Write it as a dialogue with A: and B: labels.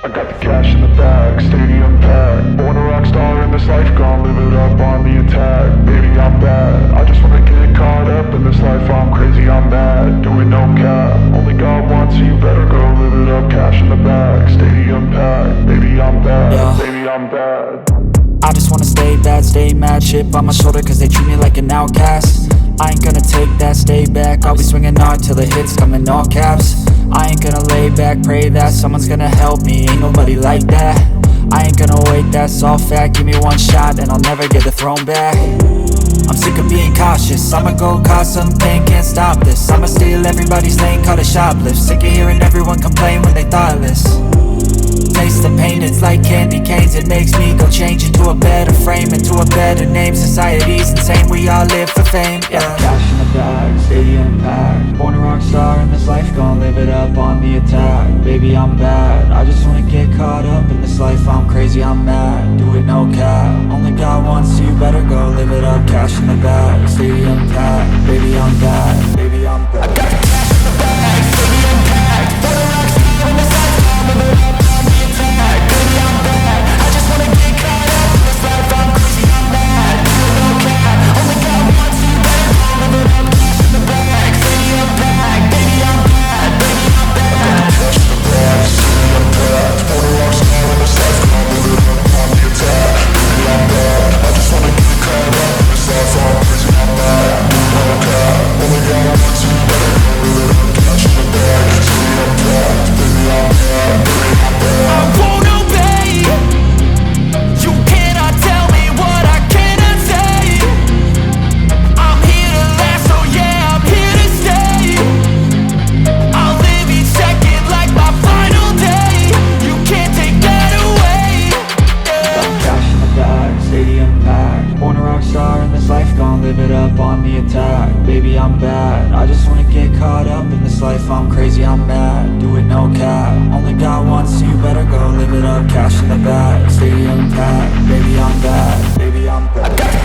A: I got the cash in the bag, stadium packed. Born a rock star in this life, gon' live it up on the attack. Baby, I'm bad, I just wanna get caught up in this life. I'm crazy, I'm mad, doing no cap. Only God wants you, better go live it up. Cash in the bag, stadium packed. Baby, I'm bad,
B: Yeah.
A: baby, I'm bad.
B: I just wanna stay bad, stay mad. Chip on my shoulder cause they treat me like an outcast. I ain't gonna take that, stay back. I'll be swinging hard till the hits come in all caps. I ain't gonna lay back, pray that someone's gonna help me. Ain't nobody like that. I ain't gonna wait, that's all fact. Give me one shot and I'll never get the throne back. I'm sick of being cautious, I'ma go cause some pain, can't stop this. I'ma steal everybody's lane, call it shoplift. Sick of hearing everyone complain when they thoughtless. Taste the pain, it's like candy canes. It makes me go change into a better frame, into a better name. Society's insane, we all live for fame, yeah. Cash in the bag, stadium packed. Born a rock star in this life, gon' live it up on the attack. Baby, I'm bad, I just wanna get caught up in this life. I'm crazy, I'm mad, do it no cap. Only God wants you, better go live it up. Cash in the bag, stadium packed. Baby, I'm bad, baby, I'm bad. I got the cash in the bag, stadium packed. Born a rock star in this life, gon' live it up on the attack. Baby, I'm bad, I just wanna get caught up in this life. I'm crazy, I'm mad, do it no cap. Only God wants you, better go live it up. Cash in the bag, stadium packed. Baby, I'm bad, baby, I'm bad.
A: Cash in the bag, stadium packed. Born a rock star in this life, gon' live it up on the attack. Baby, I'm bad, I just wanna get caught up in this life. I'm crazy, I'm mad, do it no cap. Only God wants you, better go live it up. Cash in the bag, stadium packed. Baby, I'm bad, baby, I'm bad.
B: I won't obey. You cannot tell me what I cannot say. I'm here to last, so yeah, I'm here to stay. I'll live each second like my final day. You can't take that away, yeah. Cash in the bag, stadium packed. Born a rock star in this life, gon' live it up on the attack. Baby, I'm bad, I just wanna get caught up in this life. I'm crazy, I'm mad, do it no cap. Only God wants you, better go live it up. Cash in the bag, stadium packed. Baby, I'm bad, baby, I'm bad.